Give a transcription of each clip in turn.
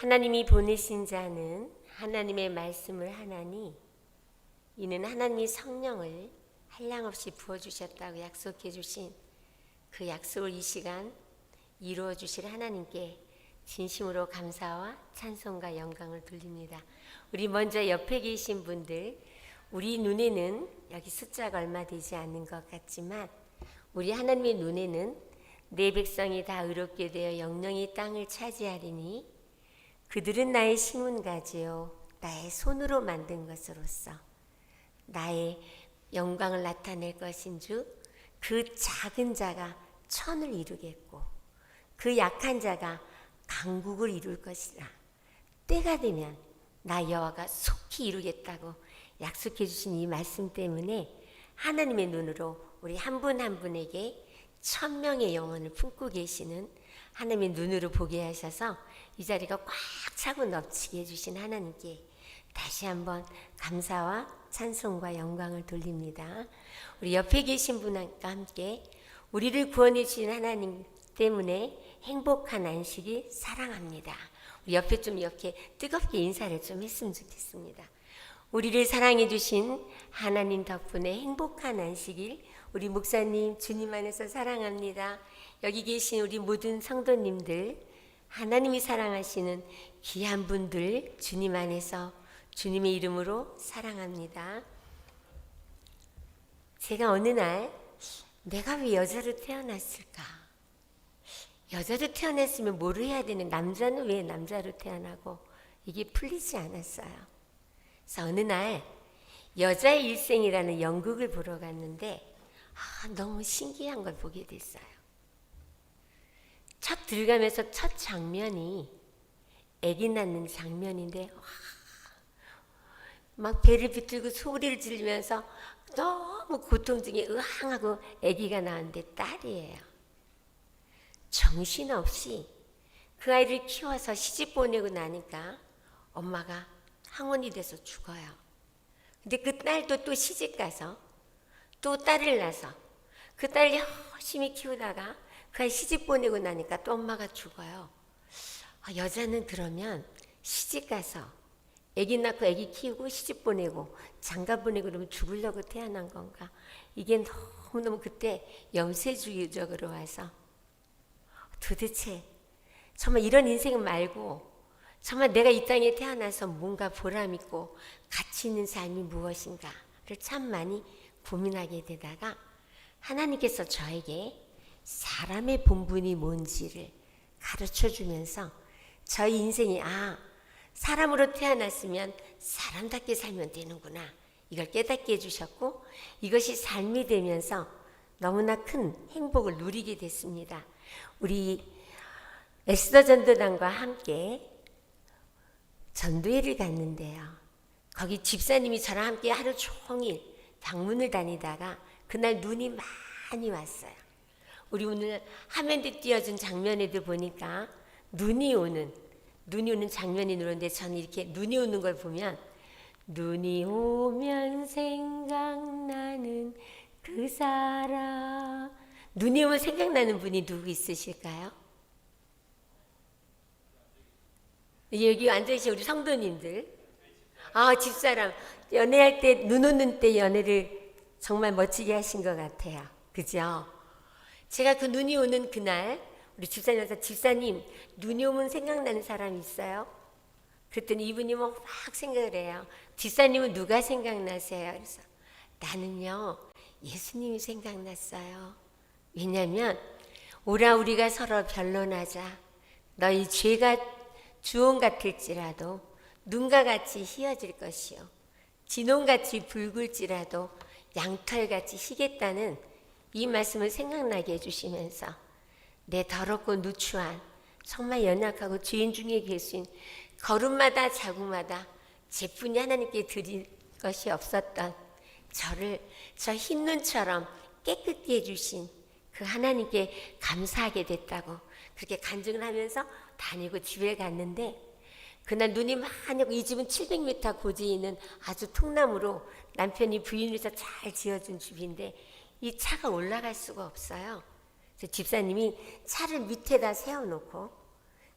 하나님이 보내신 자는 하나님의 말씀을 하나니 이는 하나님이 성령을 한량없이 부어주셨다고 약속해 주신 그 약속을 이 시간 이루어 주실 하나님께 진심으로 감사와 찬송과 영광을 돌립니다. 우리 먼저 옆에 계신 분들, 우리 눈에는 여기 숫자가 얼마 되지 않는 것 같지만 우리 하나님의 눈에는 내 백성이 다 의롭게 되어 영영이 땅을 차지하리니 그들은 나의 심은가지요 나의 손으로 만든 것으로서 나의 영광을 나타낼 것인즉 그 작은 자가 천을 이루겠고 그 약한 자가 강국을 이룰 것이라. 때가 되면 나 여호와가 속히 이루겠다고 약속해 주신 이 말씀 때문에 하나님의 눈으로 우리 한 분 한 분에게 1000명의 영혼을 품고 계시는 하나님의 눈으로 보게 하셔서 이 자리가 꽉 차고 넘치게 해주신 하나님께 다시 한번 감사와 찬송과 영광을 돌립니다. 우리 옆에 계신 분과 함께 우리를 구원해 주신 하나님 때문에 행복한 안식일 사랑합니다. 우리 옆에 좀 이렇게 뜨겁게 인사를 좀 했으면 좋겠습니다. 우리를 사랑해 주신 하나님 덕분에 행복한 안식일 우리 목사님 주님 안에서 사랑합니다. 여기 계신 우리 모든 성도님들 하나님이 사랑하시는 귀한 분들 주님 안에서 주님의 이름으로 사랑합니다. 제가 어느 날 내가 왜 여자로 태어났을까? 여자로 태어났으면 뭐를 해야 되는, 남자는 왜 남자로 태어나고 이게 풀리지 않았어요. 그래서 어느 날 여자의 일생이라는 연극을 보러 갔는데 너무 신기한 걸 보게 됐어요. 첫 들어가면서 첫 장면이 아기 낳는 장면인데 막 배를 비틀고 소리를 지르면서 너무 고통 중에 으앙하고 아기가 나왔는데 딸이에요. 정신없이 그 아이를 키워서 시집 보내고 나니까 엄마가 항원이 돼서 죽어요. 근데 그 딸도 또 시집 가서 또 딸을 낳아서 그 딸을 열심히 키우다가 그 아이 시집 보내고 나니까 또 엄마가 죽어요. 여자는 그러면 시집 가서 아기 낳고 아기 키우고 시집 보내고 장가 보내고 그러면 죽으려고 태어난 건가? 이게 너무너무 그때 염세주의적으로 와서 도대체 정말 이런 인생 말고 정말 내가 이 땅에 태어나서 뭔가 보람있고 가치 있는 삶이 무엇인가를 참 많이 고민하게 되다가 하나님께서 저에게 사람의 본분이 뭔지를 가르쳐 주면서 저희 인생이 사람으로 태어났으면 사람답게 살면 되는구나 이걸 깨닫게 해주셨고 이것이 삶이 되면서 너무나 큰 행복을 누리게 됐습니다. 우리 에스더 전도단과 함께 전도회를 갔는데요. 거기 집사님이 저랑 함께 하루 종일 방문을 다니다가 그날 눈이 많이 왔어요. 우리 오늘 화면에 띄워준 장면에도 보니까 눈이 오는 장면이 누르는데 저는 이렇게 눈이 오는 걸 보면 눈이 오면 생각나는 그 사람, 눈이 오면 생각나는 분이 누구 있으실까요? 여기 앉아계신 우리 성도님들, 집사람 연애할 때 눈 오는 때 연애를 정말 멋지게 하신 것 같아요. 그죠? 제가 그 눈이 오는 그날 우리 집사님한테 집사님 눈이 오면 생각나는 사람이 있어요? 그랬더니 이분이 막 생각을 해요. 집사님은 누가 생각나세요? 그래서 나는요 예수님이 생각났어요. 왜냐하면 오라 우리가 서로 변론하자. 너희 죄가 주홍 같을지라도 눈과 같이 희어질 것이요 진홍같이 붉을지라도 양털같이 희겠다는 이 말씀을 생각나게 해주시면서 내 더럽고 누추한 정말 연약하고 죄인 중에 계신 걸음마다 자국마다 제뿐이 하나님께 드릴 것이 없었던 저를 저 흰눈처럼 깨끗게 해주신 그 하나님께 감사하게 됐다고 그렇게 간증을 하면서 다니고 집에 갔는데 그날 눈이 많이 오고 이 집은 700m 고지에 있는 아주 통나무로 남편이 부인해서 잘 지어준 집인데 이 차가 올라갈 수가 없어요. 그래서 집사님이 차를 밑에다 세워놓고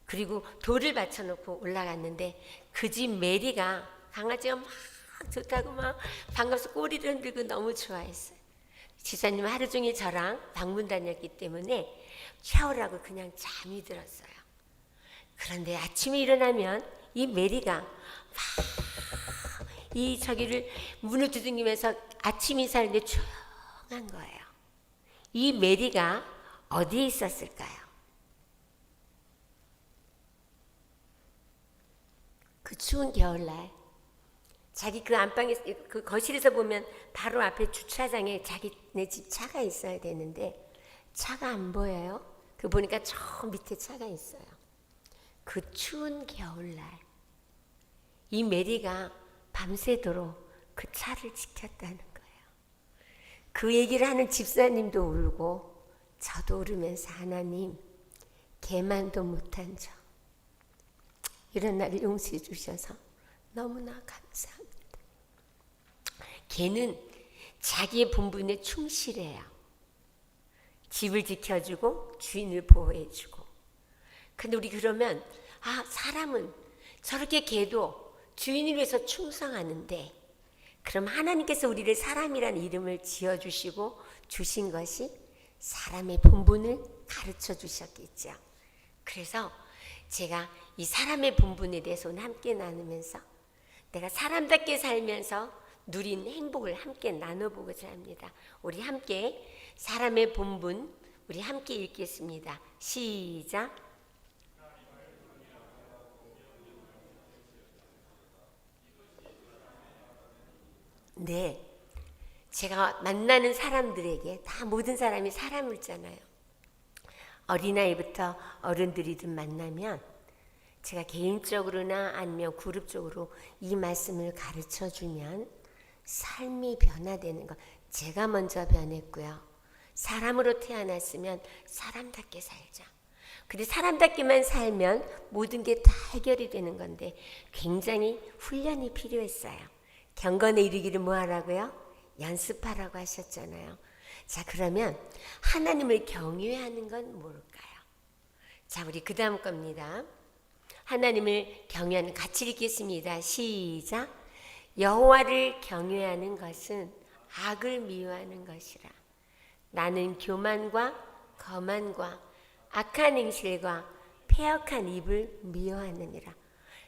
그리고 돌을 받쳐놓고 올라갔는데 그 집 메리가 강아지가 막 좋다고 막 반갑서 꼬리를 흔들고 너무 좋아했어요. 집사님은 하루 종일 저랑 방문 다녔기 때문에 샤워라고 그냥 잠이 들었어요. 그런데 아침에 일어나면 이 메리가 막 이 저기를 문을 두드리면서 아침 인사하는데 조용한 거예요. 이 메리가 어디에 있었을까요? 그 추운 겨울날 자기 그 안방에 그 거실에서 보면 바로 앞에 주차장에 자기네 집 차가 있어야 되는데 차가 안 보여요. 그 보니까 저 밑에 차가 있어요. 그 추운 겨울날 이 메리가 밤새도록 그 차를 지켰다는 거예요. 그 얘기를 하는 집사님도 울고 저도 울으면서 하나님 개만도 못한 저 이런 나를 용서해 주셔서 너무나 감사합니다. 개는 자기의 본분에 충실해요. 집을 지켜주고 주인을 보호해주고. 근데 우리 그러면 사람은 저렇게 개도 주인을 위해서 충성하는데 그럼 하나님께서 우리를 사람이라는 이름을 지어주시고 주신 것이 사람의 본분을 가르쳐 주셨겠죠. 그래서 제가 이 사람의 본분에 대해서 오늘 함께 나누면서 내가 사람답게 살면서 누린 행복을 함께 나눠보고자 합니다. 우리 함께 사람의 본분 우리 함께 읽겠습니다. 시작. 네, 제가 만나는 사람들에게 다 모든 사람이 사람이잖아요. 어린아이부터 어른들이든 만나면 제가 개인적으로나 아니면 그룹적으로 이 말씀을 가르쳐주면 삶이 변화되는 것. 제가 먼저 변했고요. 사람으로 태어났으면 사람답게 살자. 근데 사람답게만 살면 모든 게 다 해결이 되는 건데 굉장히 훈련이 필요했어요. 경건에 이르기를 뭐 하라고요? 연습하라고 하셨잖아요. 자, 그러면 하나님을 경외하는 건 뭘까요? 자, 우리 그 다음 겁니다. 하나님을 경외하는, 같이 읽겠습니다. 시작. 여호와를 경외하는 것은 악을 미워하는 것이라. 나는 교만과 거만과 악한 행실과 패역한 입을 미워하느니라.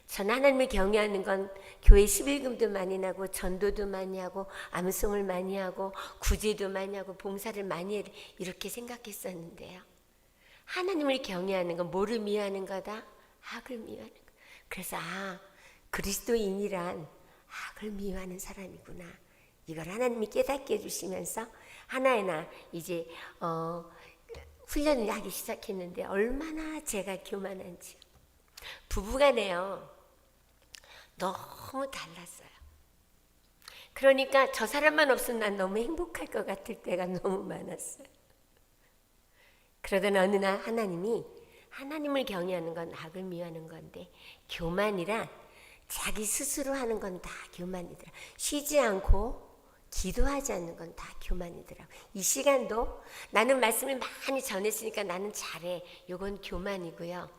전 하나님을 경외하는 건 교회 11금도 많이 나고 전도도 많이 하고 암송을 많이 하고 구제도 많이 하고 봉사를 많이 해 이렇게 생각했었는데요. 하나님을 경외하는 건 뭐를 미워하는 거다? 악을 미워하는 거. 그래서 그리스도인이란 악을 미워하는 사람이구나. 이걸 하나님이 깨닫게 해주시면서 하나하나 이제 훈련을 하기 시작했는데 얼마나 제가 교만한지. 부부간에요. 너무 달랐어요. 그러니까 저 사람만 없으면 난 너무 행복할 것 같을 때가 너무 많았어요. 그러던 어느 날 하나님을 경외하는 건 악을 미워하는 건데 교만이란 자기 스스로 하는 건 다 교만이더라. 쉬지 않고 기도하지 않는 건 다 교만이더라. 이 시간도 나는 말씀을 많이 전했으니까 나는 잘해. 이건 교만이고요.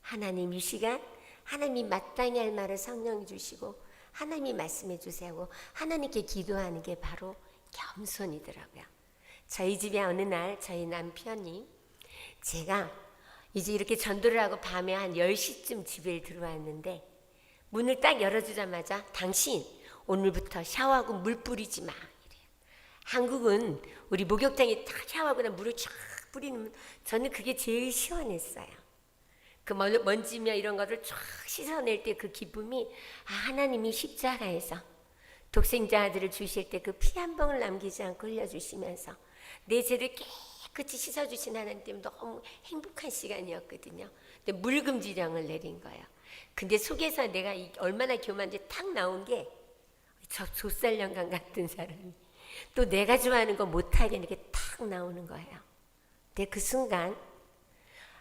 하나님 이 시간 하나님이 마땅히 할 말을 성령이 주시고 하나님이 말씀해 주세요. 하나님께 기도하는 게 바로 겸손이더라고요. 저희 집에 어느 날 저희 남편이 제가 이제 이렇게 전도를 하고 밤에 한 10시쯤 집에 들어왔는데 문을 딱 열어주자마자 당신 오늘부터 샤워하고 물 뿌리지 마. 이래요. 한국은 우리 목욕탕에 딱 샤워하고 나 물을 쫙 뿌리면 저는 그게 제일 시원했어요. 그 먼지며 이런 것을 쫙 씻어낼 때 그 기쁨이 하나님이 십자가에서 독생자 아들을 주실 때 그 피 한 방울 남기지 않고 흘려주시면서 내 죄를 깨끗이 씻어주신 하나님 때문에 너무 행복한 시간이었거든요. 근데 물금지령을 내린 거예요. 근데 속에서 내가 얼마나 교만한지 탁 나온 게 저 족살영감 같은 사람이 또 내가 좋아하는 거 못하게 이렇게 탁 나오는 거예요. 근데 그 순간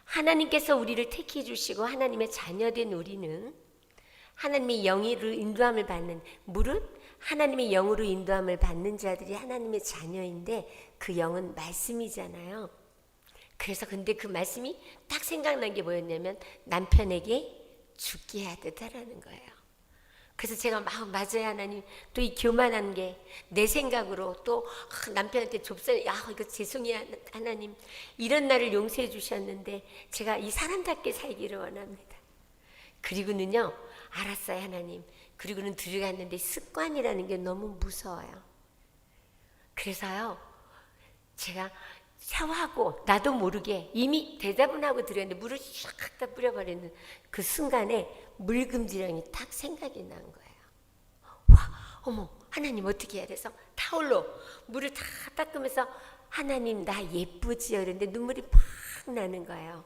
하나님께서 우리를 택해 주시고 하나님의 자녀된 우리는 하나님의 영으로 인도함을 받는 무릇 하나님의 영으로 인도함을 받는 자들이 하나님의 자녀인데 그 영은 말씀이잖아요. 그래서 근데 그 말씀이 딱 생각난 게 뭐였냐면 남편에게 죽게 하듯 하라는 거예요. 그래서 제가 맞아요 하나님. 또 이 교만한 게 내 생각으로 또 남편한테 좁쌀 이거 죄송해요 하나님. 이런 나를 용서해 주셨는데 제가 이 사람답게 살기를 원합니다. 그리고는요 알았어요 하나님. 그리고는 들어갔는데 습관이라는 게 너무 무서워요. 그래서요 제가 샤워하고 나도 모르게 이미 대답은 하고 들었는데 물을 샥 갖다 뿌려버리는 그 순간에 물금지령이 딱 생각이 난 거예요. 와, 어머, 하나님 어떻게 해야 돼서 타올로 물을 다 닦으면서 하나님 나 예쁘지요? 그런데 눈물이 팍 나는 거예요.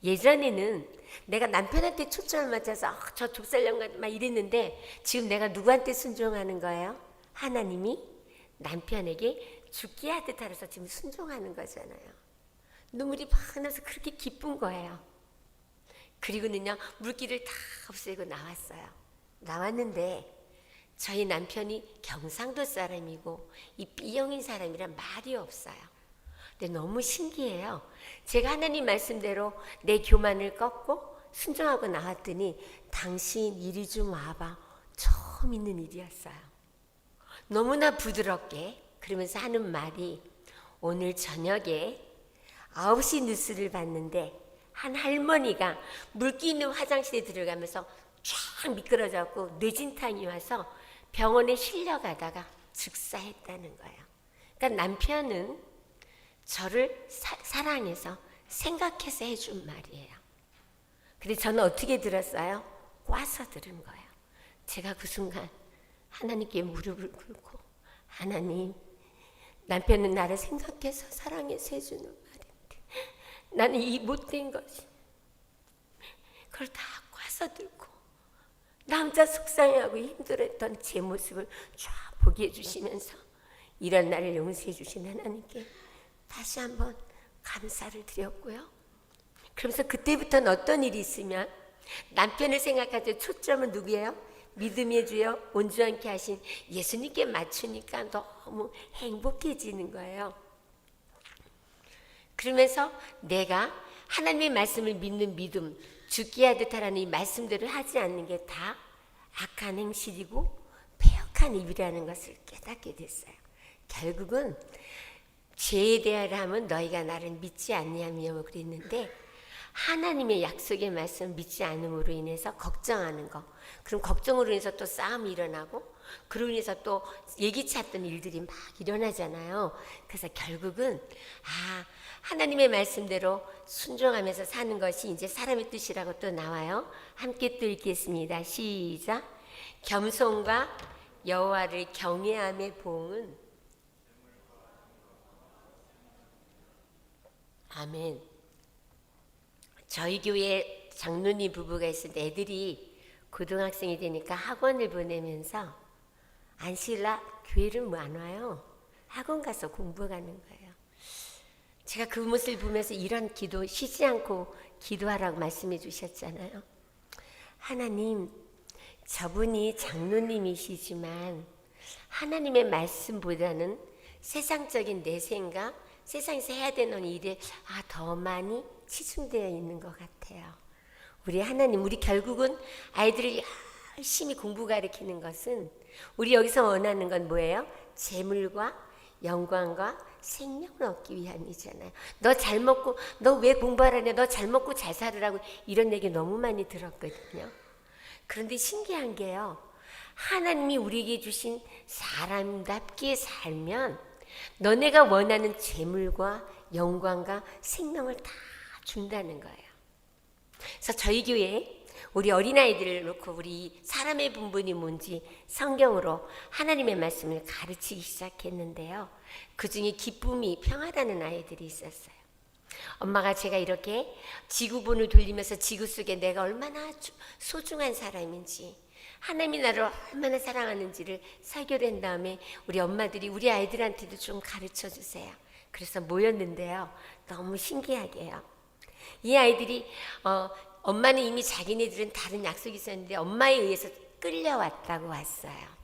예전에는 내가 남편한테 초점을 맞춰서 저 좁쌀령 막 이랬는데 지금 내가 누구한테 순종하는 거예요? 하나님이 남편에게 죽게 하듯 하라서 지금 순종하는 거잖아요. 눈물이 팍 나서 그렇게 기쁜 거예요. 그리고는요 물기를 다 없애고 나왔어요. 나왔는데 저희 남편이 경상도 사람이고 이 B형인 사람이란 말이 없어요. 근데 너무 신기해요. 제가 하나님 말씀대로 내 교만을 꺾고 순종하고 나왔더니 당신 이리 좀 와봐. 처음 있는 일이었어요. 너무나 부드럽게 그러면서 하는 말이 오늘 저녁에 9시 뉴스를 봤는데 한 할머니가 물기 있는 화장실에 들어가면서 쫙 미끄러져갖고 뇌진탕이 와서 병원에 실려가다가 즉사했다는 거예요. 그러니까 남편은 저를 사랑해서 생각해서 해준 말이에요. 근데 저는 어떻게 들었어요? 꽈서 들은 거예요. 제가 그 순간 하나님께 무릎을 꿇고 하나님 남편은 나를 생각해서 사랑해서 해주는 말인데 나는 이 못된 것이 그걸 다 꽈서 들고 남자 속상해하고 힘들었던 제 모습을 쫙 보게 해주시면서 이런 나를 용서해 주신 하나님께 다시 한번 감사를 드렸고요. 그러면서 그때부터는 어떤 일이 있으면 남편을 생각할 때 초점은 누구예요? 믿음의 주여 온주 않게 하신 예수님께 맞추니까 너무 행복해지는 거예요. 그러면서 내가 하나님의 말씀을 믿는 믿음, 죽게 하듯 하라는 이 말씀들을 하지 않는 게 다 악한 행실이고 패역한 입이라는 것을 깨닫게 됐어요. 결국은 죄에 대하여는 너희가 나를 믿지 아니하며 그랬는데 하나님의 약속의 말씀 믿지 않음으로 인해서 걱정하는 거. 그럼 걱정으로 인해서 또 싸움이 일어나고 그로 인해서 또 예기치 않던 일들이 막 일어나잖아요. 그래서 결국은 하나님의 말씀대로 순종하면서 사는 것이 이제 사람의 뜻이라고 또 나와요. 함께 또 읽겠습니다. 시작. 겸손과 여호와를 경외함의 보응은 아멘. 저희 교회 장로님 부부가 있었는데 애들이 고등학생이 되니까 학원을 보내면서 안실라 교회를 안 와요. 학원 가서 공부하는 거예요. 제가 그 모습을 보면서 이런 기도 쉬지 않고 기도하라고 말씀해 주셨잖아요. 하나님, 저분이 장로님이시지만 하나님의 말씀보다는 세상적인 내 생각, 세상에서 해야 되는 일에 더 많이 치중되어 있는 것 같아요. 우리 하나님, 우리 결국은 아이들을 열심히 공부 가르치는 것은 우리 여기서 원하는 건 뭐예요? 재물과 영광과 생명을 얻기 위함이잖아요. 너 잘 먹고 너 왜 공부하라냐? 너 잘 먹고 잘 살으라고 이런 얘기 너무 많이 들었거든요. 그런데 신기한 게요. 하나님이 우리에게 주신 사람답게 살면 너네가 원하는 재물과 영광과 생명을 다 준다는 거예요. 그래서 저희 교회에 우리 어린아이들을 놓고 우리 사람의 분분이 뭔지 성경으로 하나님의 말씀을 가르치기 시작했는데요. 그중에 기쁨이 평화라는 아이들이 있었어요. 엄마가 제가 이렇게 지구본을 돌리면서 지구 속에 내가 얼마나 소중한 사람인지 하나님이 나를 얼마나 사랑하는지를 설교를 한 다음에 우리 엄마들이 우리 아이들한테도 좀 가르쳐 주세요. 그래서 모였는데요. 너무 신기하게요. 이 아이들이 엄마는 이미 자기네들은 다른 약속이 있었는데 엄마에 의해서 끌려왔다고 왔어요.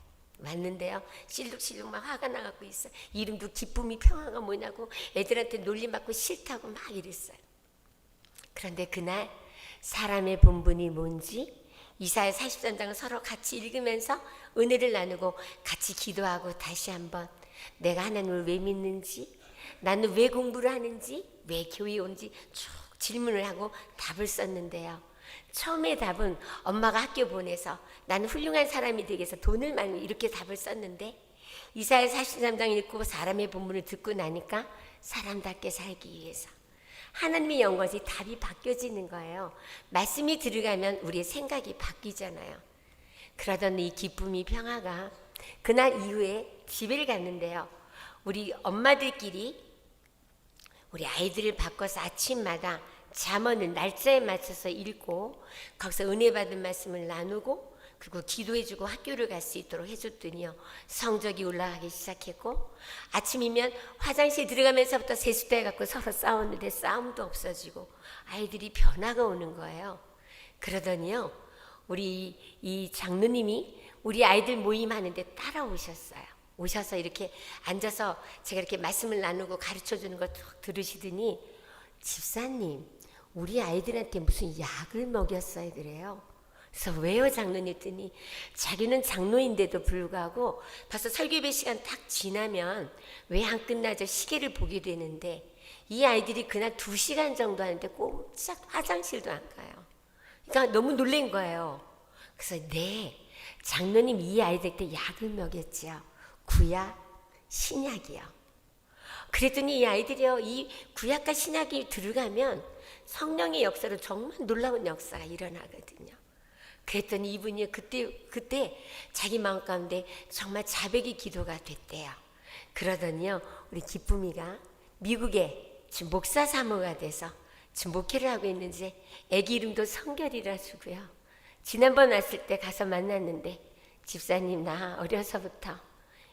왔는데요. 실룩실룩 막 화가 나갖고 있어. 이름도 기쁨이 평화가 뭐냐고 애들한테 놀림받고 싫다고 막 이랬어요. 그런데 그날 사람의 본분이 뭔지 이사야 43장을 서로 같이 읽으면서 은혜를 나누고 같이 기도하고 다시 한번 내가 하나님을 왜 믿는지, 나는 왜 공부를 하는지, 왜 교회에 온지 쭉 질문을 하고 답을 썼는데요. 처음에 답은 엄마가 학교 보내서 나는 훌륭한 사람이 되기 위해서 돈을 많이 이렇게 답을 썼는데 이사야 43장 읽고 사람의 본문을 듣고 나니까 사람답게 살기 위해서 하나님의 영광이 답이 바뀌어지는 거예요. 말씀이 들어가면 우리의 생각이 바뀌잖아요. 그러던 이 기쁨이 평화가 그날 이후에 집을 갔는데요. 우리 엄마들끼리 우리 아이들을 바꿔서 아침마다 잠언을 날짜에 맞춰서 읽고 거기서 은혜 받은 말씀을 나누고 그리고 기도해주고 학교를 갈 수 있도록 해줬더니요. 성적이 올라가기 시작했고 아침이면 화장실 들어가면서부터 세수대 갖고 서로 싸웠는데 싸움도 없어지고 아이들이 변화가 오는 거예요. 그러더니요. 우리 이 장로님이 우리 아이들 모임하는데 따라오셨어요. 오셔서 이렇게 앉아서 제가 이렇게 말씀을 나누고 가르쳐주는 거 쭉 들으시더니 집사님 우리 아이들한테 무슨 약을 먹였어요 그래요. 그래서 왜요 장로님 했더니 자기는 장로인데도 불구하고 벌써 설교배 시간 딱 지나면 왜 안 끝나죠? 시계를 보게 되는데 이 아이들이 그날 2시간 정도 하는데 꼼짝 화장실도 안 가요. 그러니까 너무 놀란 거예요. 그래서 네 장로님 이 아이들한테 약을 먹였지요. 구약 신약이요. 그랬더니 이 아이들이요 이 구약과 신약이 들어가면 성령의 역사로 정말 놀라운 역사가 일어나거든요. 그랬더니 이분이 그때 자기 마음 가운데 정말 자백의 기도가 됐대요. 그러더니요 우리 기쁨이가 미국에 지금 목사 사모가 돼서 지금 목회를 하고 있는지 애기 이름도 성결이라 주고요. 지난번 왔을 때 가서 만났는데 집사님 나 어려서부터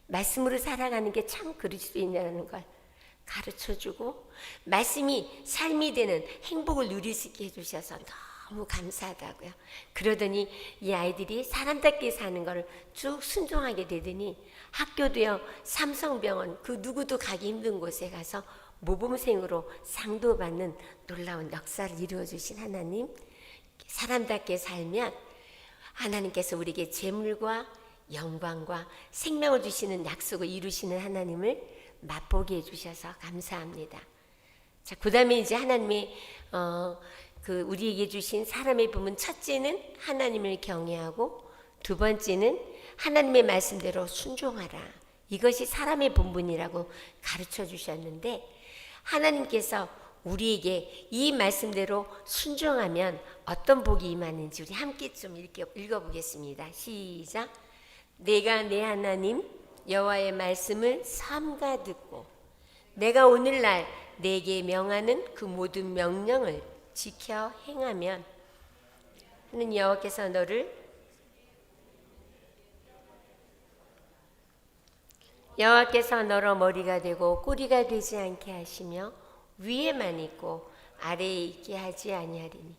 말씀으로 살아가는 게 참 그럴 수 있냐는 걸 가르쳐주고 말씀이 삶이 되는 행복을 누릴 수 있게 해주셔서 너무 감사하다고요. 그러더니 이 아이들이 사람답게 사는 거를 쭉 순종하게 되더니 학교도요 삼성병원 그 누구도 가기 힘든 곳에 가서 모범생으로 상도 받는 놀라운 역사를 이루어주신 하나님, 사람답게 살면 하나님께서 우리에게 재물과 영광과 생명을 주시는 약속을 이루시는 하나님을 맛보게 해주셔서 감사합니다. 자, 그 다음에 이제 하나님의 우리에게 주신 사람의 부분, 첫째는 하나님을 경외하고 두 번째는 하나님의 말씀대로 순종하라. 이것이 사람의 본분이라고 가르쳐 주셨는데 하나님께서 우리에게 이 말씀대로 순종하면 어떤 복이 임하는지 우리 함께 좀 읽어보겠습니다. 시작. 내가 내 하나님 여호와의 말씀을 삼가 듣고 내가 오늘날 내게 명하는 그 모든 명령을 지켜 행하면 하는 여호와께서 너로 머리가 되고 꼬리가 되지 않게 하시며 위에만 있고 아래에 있게 하지 아니하리니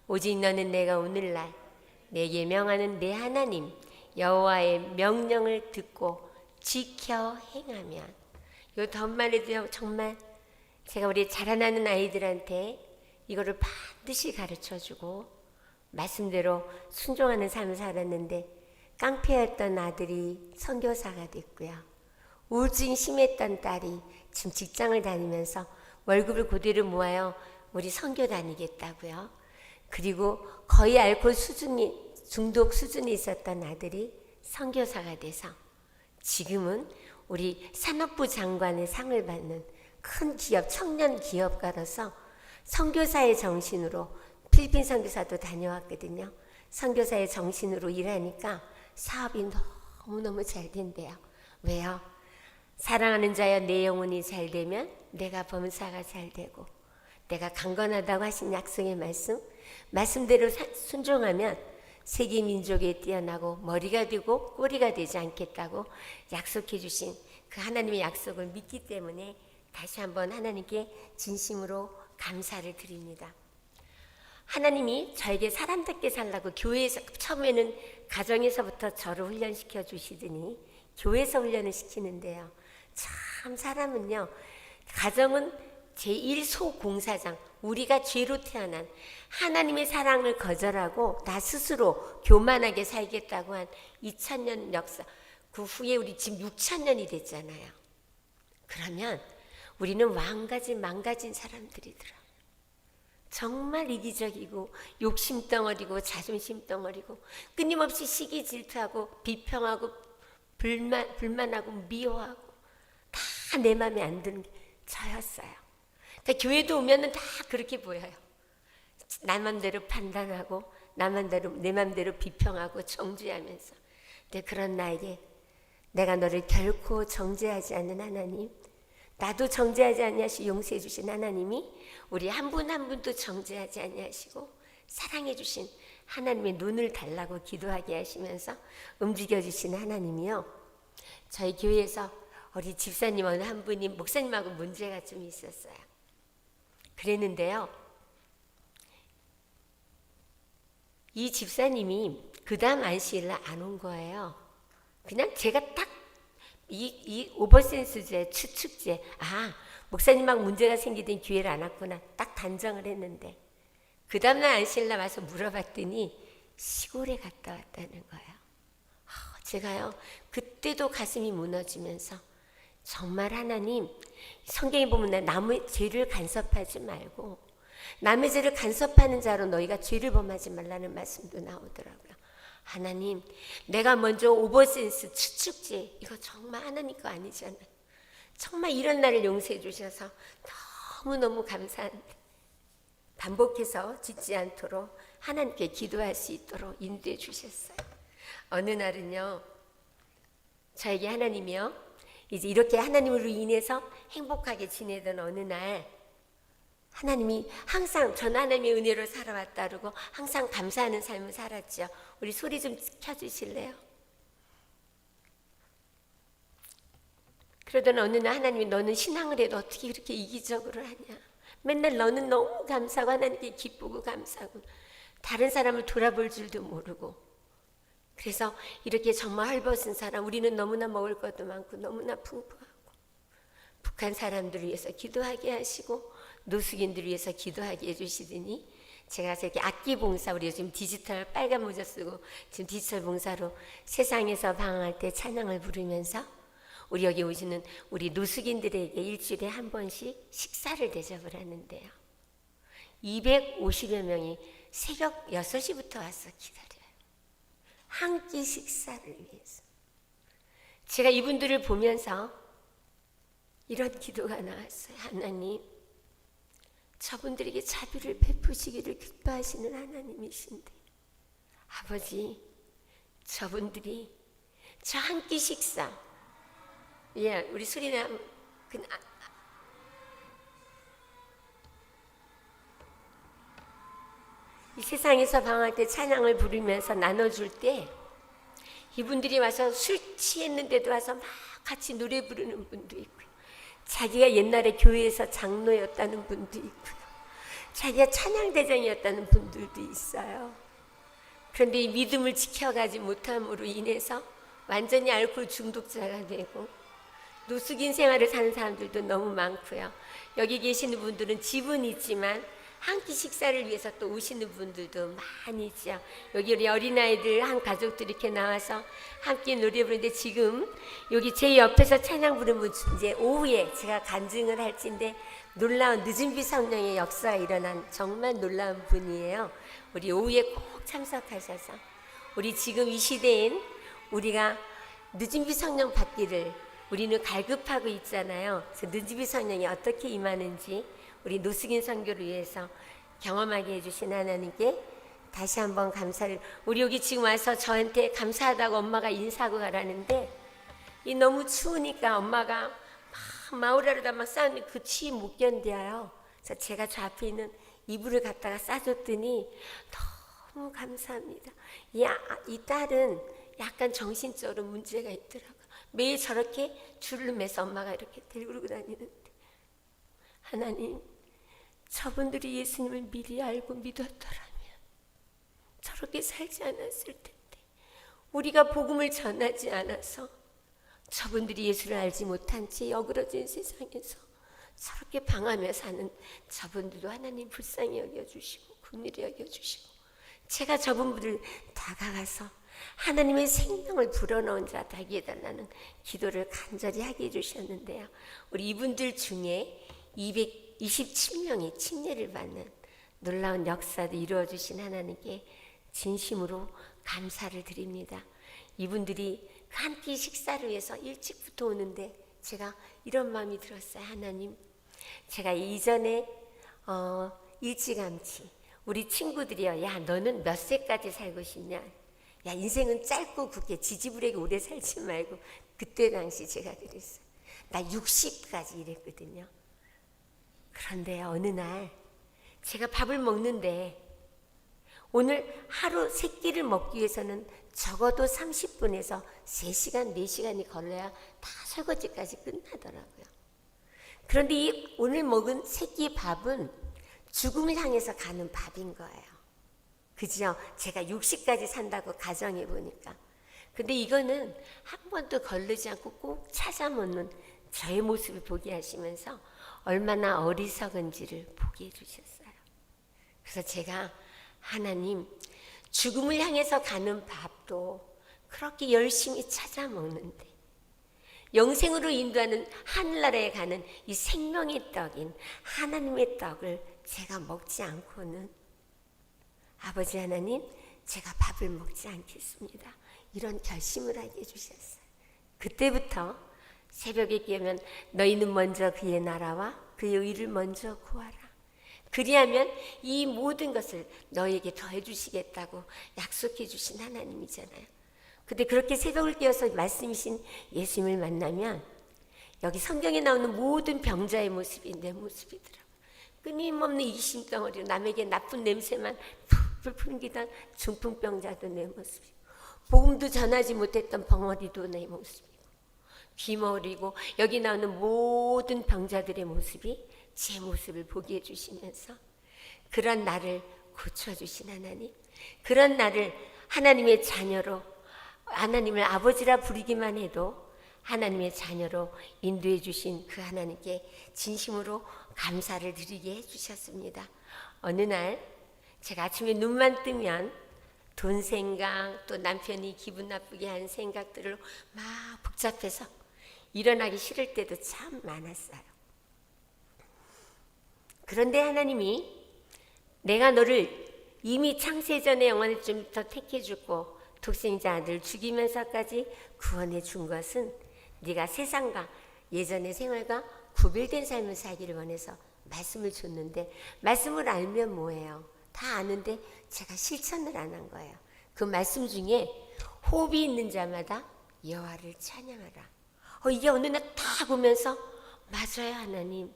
오직 너는 내가 오늘날 내게 명하는 내 하나님 여호와의 명령을 듣고 지켜 행하면 요 덧만 해도 정말 제가 우리 자라나는 아이들한테 이거를 반드시 가르쳐주고 말씀대로 순종하는 삶을 살았는데 깡패였던 아들이 선교사가 됐고요. 우울증이 심했던 딸이 지금 직장을 다니면서 월급을 그대로 모아요. 우리 선교 다니겠다고요. 그리고 거의 알코올 중독 수준이 있었던 아들이 선교사가 돼서 지금은 우리 산업부 장관의 상을 받는 큰 기업, 청년 기업가로서 선교사의 정신으로 필리핀 선교사도 다녀왔거든요. 선교사의 정신으로 일하니까 사업이 너무너무 잘 된대요. 왜요? 사랑하는 자여 내 영혼이 잘 되면 내가 범사가 잘 되고 내가 강건하다고 하신 약속의 말씀대로 순종하면 세계 민족에 뛰어나고 머리가 되고 꼬리가 되지 않겠다고 약속해 주신 그 하나님의 약속을 믿기 때문에 다시 한번 하나님께 진심으로 감사를 드립니다. 하나님이 저에게 사람답게 살라고 교회에서 처음에는 가정에서부터 저를 훈련시켜 주시더니 교회에서 훈련을 시키는데요. 참 사람은요, 가정은 제1소공사장, 우리가 죄로 태어난 하나님의 사랑을 거절하고 나 스스로 교만하게 살겠다고 한 2000년 역사, 그 후에 우리 지금 6000년이 됐잖아요. 그러면 우리는 망가진 사람들이더라. 정말 이기적이고 욕심덩어리고 자존심덩어리고 끊임없이 시기 질투하고 비평하고 불만하고 미워하고 다 내 마음에 안 드는 게 저였어요. 그러니까 교회도 오면은 다 그렇게 보여요. 내 맘대로 판단하고 내 맘대로 비평하고 정죄하면서. 근데 그런 나에게 내가 너를 결코 정죄하지 않는 하나님, 나도 정죄하지 아니하시고 용서해 주신 하나님이 우리 한 분 한 분도 정죄하지 아니하시고 사랑해 주신 하나님의 눈을 달라고 기도하게 하시면서 움직여 주신 하나님이요. 저희 교회에서 우리 집사님 어느 한 분이 목사님하고 문제가 좀 있었어요. 그랬는데요, 이 집사님이 그 다음 안식일날 안 온 거예요. 그냥 제가 딱 이 오버센스제, 추측제, 목사님하고 문제가 생기더니 교회를 안 왔구나 딱 단정을 했는데, 그 다음날 안식일날 와서 물어봤더니 시골에 갔다 왔다는 거예요. 제가요 그때도 가슴이 무너지면서 정말 하나님, 성경에 보면 남의 죄를 간섭하지 말고 남의 죄를 간섭하는 자로 너희가 죄를 범하지 말라는 말씀도 나오더라고요. 하나님, 내가 먼저 오버센스 추측제, 이거 정말 하나님 거 아니잖아요. 정말 이런 날을 용서해 주셔서 너무너무 감사한데 반복해서 짓지 않도록 하나님께 기도할 수 있도록 인도해 주셨어요. 어느 날은요, 저에게 하나님이요, 이제 이렇게 하나님으로 인해서 행복하게 지내던 어느 날, 하나님이 항상 전 하나님의 은혜로 살아왔다 그러고 항상 감사하는 삶을 살았죠. 우리 소리 좀 켜주실래요? 그러던 어느 날 하나님이 너는 신앙을 해도 어떻게 이렇게 이기적으로 하냐, 맨날 너는 너무 감사하고 하나님께 기쁘고 감사하고 다른 사람을 돌아볼 줄도 모르고, 그래서 이렇게 정말 헐벗은 사람, 우리는 너무나 먹을 것도 많고 너무나 풍부하고 북한 사람들을 위해서 기도하게 하시고 노숙인들을 위해서 기도하게 해주시더니, 제가 이렇게 악기 봉사, 우리 요즘 디지털 빨간 모자 쓰고 지금 디지털 봉사로 세상에서 방황할 때 찬양을 부르면서 우리 여기 오시는 우리 노숙인들에게 일주일에 한 번씩 식사를 대접을 하는데요, 250여 명이 새벽 6시부터 와서 기다려요. 한 끼 식사를 위해서. 제가 이분들을 보면서 이런 기도가 나왔어요. 하나님, 저분들에게 자비를 베푸시기를 기뻐하시는 하나님이신데, 아버지, 저분들이 저 한 끼 식사, 우리 수리남 이 세상에서 방황할 때 찬양을 부르면서 나눠줄 때 이분들이 와서 술 취했는데도 와서 막 같이 노래 부르는 분도 있고요, 자기가 옛날에 교회에서 장로였다는 분도 있고요, 자기가 찬양대장이었다는 분들도 있어요. 그런데 이 믿음을 지켜가지 못함으로 인해서 완전히 알코올 중독자가 되고 노숙인 생활을 사는 사람들도 너무 많고요. 여기 계시는 분들은 집은 있지만 한 끼 식사를 위해서 또 오시는 분들도 많이 있죠. 여기 우리 어린아이들 한 가족들이 이렇게 나와서 함께 노래 부르는데, 지금 여기 제 옆에서 찬양 부르는 분 이제 오후에 제가 간증을 할진데 놀라운 늦은비 성령의 역사가 일어난 정말 놀라운 분이에요. 우리 오후에 꼭 참석하셔서 우리 지금 이 시대엔 우리가 늦은비 성령 받기를 우리는 갈급하고 있잖아요. 그래서 늦은비 성령이 어떻게 임하는지 우리 노숙인 선교를 위해서 경험하게 해주신 하나님께 다시 한번 감사를. 우리 여기 지금 와서 저한테 감사하다고 엄마가 인사하고 가라는데, 이 너무 추우니까 엄마가 막 마우라로다 막 싸우는데 그 추위 못 견뎌요. 그래서 제가 저 앞에 있는 이불을 갖다가 싸줬더니 너무 감사합니다. 이 딸은 약간 정신적으로 문제가 있더라고요. 매일 저렇게 줄을 매서 엄마가 이렇게 들고 다니는데, 하나님, 저분들이 예수님을 미리 알고 믿었더라면 저렇게 살지 않았을 텐데, 우리가 복음을 전하지 않아서 저분들이 예수를 알지 못한 채 어그러진 세상에서 저렇게 방하며 사는 저분들도 하나님 불쌍히 여겨주시고 긍휼히 여겨주시고, 제가 저분들을 다가가서 하나님의 생명을 불어넣은 자 되게 해달라는 기도를 간절히 하게 해주셨는데요. 우리 이분들 중에 227명이 침례를 받는 놀라운 역사도 이루어주신 하나님께 진심으로 감사를 드립니다. 이분들이 한 끼 식사를 위해서 일찍부터 오는데 제가 이런 마음이 들었어요. 하나님, 제가 이전에 일찌감치 우리 친구들이요, 야 너는 몇 세까지 살고 싶냐, 야 인생은 짧고 굵게 지지부리게 오래 살지 말고, 그때 당시 제가 그랬어요. 나 60까지 이랬거든요. 그런데 어느 날 제가 밥을 먹는데, 오늘 하루 세 끼를 먹기 위해서는 적어도 30분에서 3시간, 4시간이 걸려야 다 설거지까지 끝나더라고요. 그런데 이 오늘 먹은 세 끼 밥은 죽음을 향해서 가는 밥인 거예요. 그죠? 제가 60까지 산다고 가정해 보니까. 근데 이거는 한 번도 거르지 않고 꼭 찾아 먹는 저의 모습을 보게 하시면서 얼마나 어리석은지를 보게 해주셨어요. 그래서 제가 하나님, 죽음을 향해서 가는 밥도 그렇게 열심히 찾아 먹는데, 영생으로 인도하는 하늘나라에 가는 이 생명의 떡인 하나님의 떡을 제가 먹지 않고는, 아버지 하나님, 제가 밥을 먹지 않겠습니다, 이런 결심을 하게 해주셨어요. 그때부터 새벽에 깨면 너희는 먼저 그의 나라와 그의 의를 먼저 구하라, 그리하면 이 모든 것을 너에게 더해 주시겠다고 약속해 주신 하나님이잖아요. 근데 그렇게 새벽을 깨어서 말씀이신 예수님을 만나면 여기 성경에 나오는 모든 병자의 모습이 내 모습이더라고요. 끊임없는 이심덩어리로 남에게 나쁜 냄새만 풀풀 풍기던 중풍병자도 내 모습이고, 복음도 전하지 못했던 벙어리도 내 모습이고, 귀머리고 여기 나오는 모든 병자들의 모습이 제 모습을 보게 해주시면서 그런 나를 고쳐주신 하나님, 그런 나를 하나님의 자녀로, 하나님을 아버지라 부르기만 해도 하나님의 자녀로 인도해 주신 그 하나님께 진심으로 감사를 드리게 해주셨습니다. 어느 날 제가 아침에 눈만 뜨면 돈 생각, 또 남편이 기분 나쁘게 한 생각들로 막 복잡해서 일어나기 싫을 때도 참 많았어요. 그런데 하나님이 내가 너를 이미 창세전에 영원에쯤부터 택해주고 독생자 아들 죽이면서까지 구원해 준 것은 네가 세상과 예전의 생활과 구별된 삶을 살기를 원해서 말씀을 줬는데, 말씀을 알면 뭐예요? 다 아는데 제가 실천을 안 한 거예요. 그 말씀 중에 호흡이 있는 자마다 여호와를 찬양하라. 이게 어느 날 다 보면서 맞아요 하나님,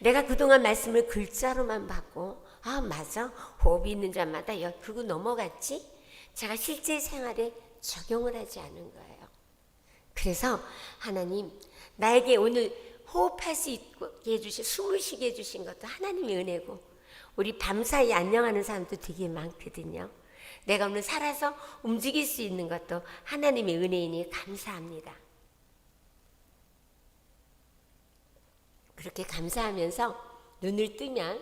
내가 그동안 말씀을 글자로만 받고 맞아, 호흡이 있는 자마다 그거 넘어갔지? 제가 실제 생활에 적용을 하지 않은 거예요. 그래서 하나님, 나에게 오늘 호흡할 수 있게 해주신, 숨을 쉬게 해주신 것도 하나님의 은혜고, 우리 밤사이 안녕하는 사람도 되게 많거든요. 내가 오늘 살아서 움직일 수 있는 것도 하나님의 은혜이니 감사합니다. 그렇게 감사하면서 눈을 뜨면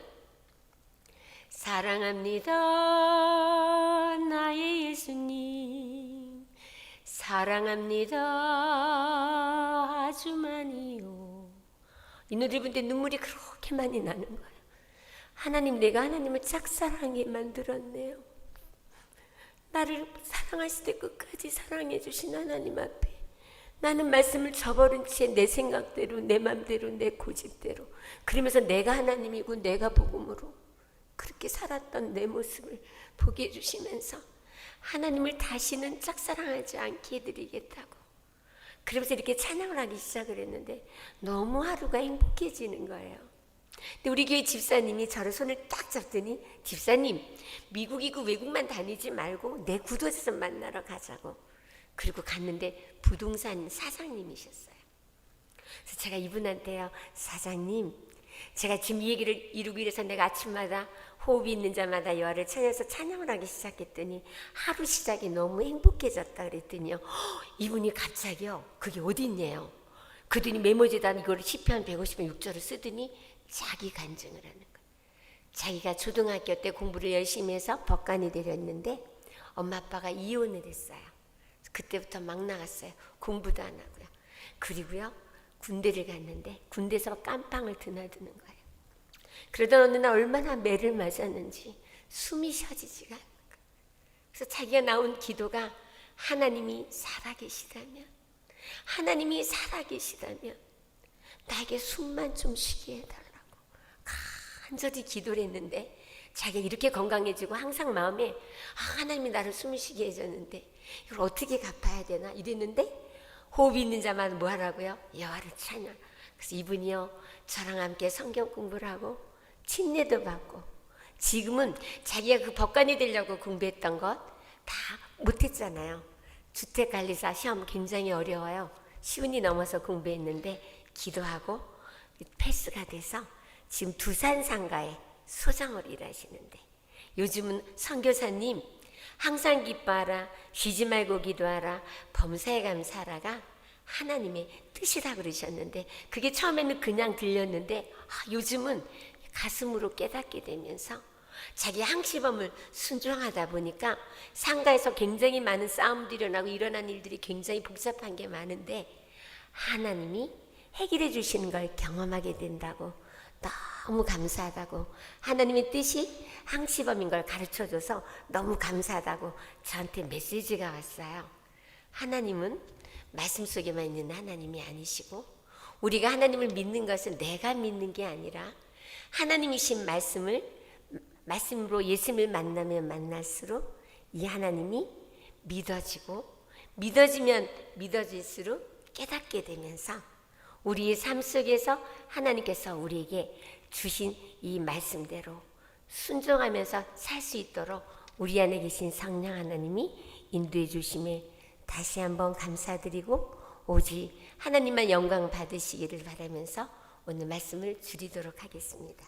사랑합니다 나의 예수님, 사랑합니다 아주 많이요. 이 노래 부를 때 눈물이 그렇게 많이 나는 거예요. 하나님, 내가 하나님을 짝사랑하게 만들었네요. 나를 사랑하실 때 끝까지 사랑해 주신 하나님 앞에 나는 말씀을 저버린 채 내 생각대로, 내 맘대로, 내 고집대로, 그러면서 내가 하나님이고 내가 복음으로 그렇게 살았던 내 모습을 보게 해주시면서 하나님을 다시는 짝사랑하지 않게 해드리겠다고, 그러면서 이렇게 찬양을 하기 시작을 했는데 너무 하루가 행복해지는 거예요. 근데 우리 교회 집사님이 저를 손을 딱 잡더니, 집사님, 미국이고 외국만 다니지 말고 내 구도에서 만나러 가자고. 그리고 갔는데 부동산 사장님이셨어요. 그래서 제가 이분한테요, 사장님, 제가 지금 이 얘기를 이루기 위해서 내가 아침마다 호흡이 있는 자마다 여호와를 찬양해서 찬양을 하기 시작했더니 하루 시작이 너무 행복해졌다 그랬더니요. 이분이 갑자기요. 그게 어디 있네요. 그더니 메모지에다 이걸 시편 150편 6절을 쓰더니 자기 간증을 하는 거예요. 자기가 초등학교 때 공부를 열심히 해서 법관이 되렸는데 엄마 아빠가 이혼을 했어요. 그때부터 막 나갔어요. 공부도 안 하고요. 그리고요. 군대를 갔는데 군대에서 깜빵을 드나드는 거예요. 그러던 어느 날 얼마나 매를 맞았는지 숨이 쉬어지지가 않는 거예요. 그래서 자기가 나온 기도가 하나님이 살아계시다면, 하나님이 살아계시다면 나에게 숨만 좀 쉬게 해달라고 간절히 기도를 했는데, 자기가 이렇게 건강해지고 항상 마음에 하나님이 나를 숨 쉬게 해줬는데 이걸 어떻게 갚아야 되나 이랬는데, 호흡이 있는 자만 뭐 하라고요? 여호와를 찬양. 그래서 이분이요 저랑 함께 성경 공부를 하고 침례도 받고, 지금은 자기가 그 법관이 되려고 공부했던 것 다 못했잖아요. 주택관리사 시험 굉장히 어려워요. 시운이 넘어서 공부했는데 기도하고 패스가 돼서 지금 두산 상가에 소장으로 일하시는데, 요즘은 선교사님 항상 기뻐하라, 쉬지 말고 기도하라, 범사에 감사하라가 하나님의 뜻이라 그러셨는데, 그게 처음에는 그냥 들렸는데 요즘은 가슴으로 깨닫게 되면서 자기 항시범을 순종하다 보니까 상가에서 굉장히 많은 싸움들이 일어나고 일어난 일들이 굉장히 복잡한 게 많은데 하나님이 해결해 주시는 걸 경험하게 된다고 너무 감사하다고, 하나님의 뜻이 항시범인 걸 가르쳐줘서 너무 감사하다고 저한테 메시지가 왔어요. 하나님은 말씀 속에만 있는 하나님이 아니시고, 우리가 하나님을 믿는 것은 내가 믿는 게 아니라 하나님이신 말씀으로 예수님을 만나면 만날수록 이 하나님이 믿어지고, 믿어지면 믿어질수록 깨닫게 되면서 우리의 삶 속에서 하나님께서 우리에게 주신 이 말씀대로 순종하면서 살 수 있도록 우리 안에 계신 성령 하나님이 인도해 주심에 다시 한번 감사드리고, 오직 하나님만 영광 받으시기를 바라면서 오늘 말씀을 줄이도록 하겠습니다.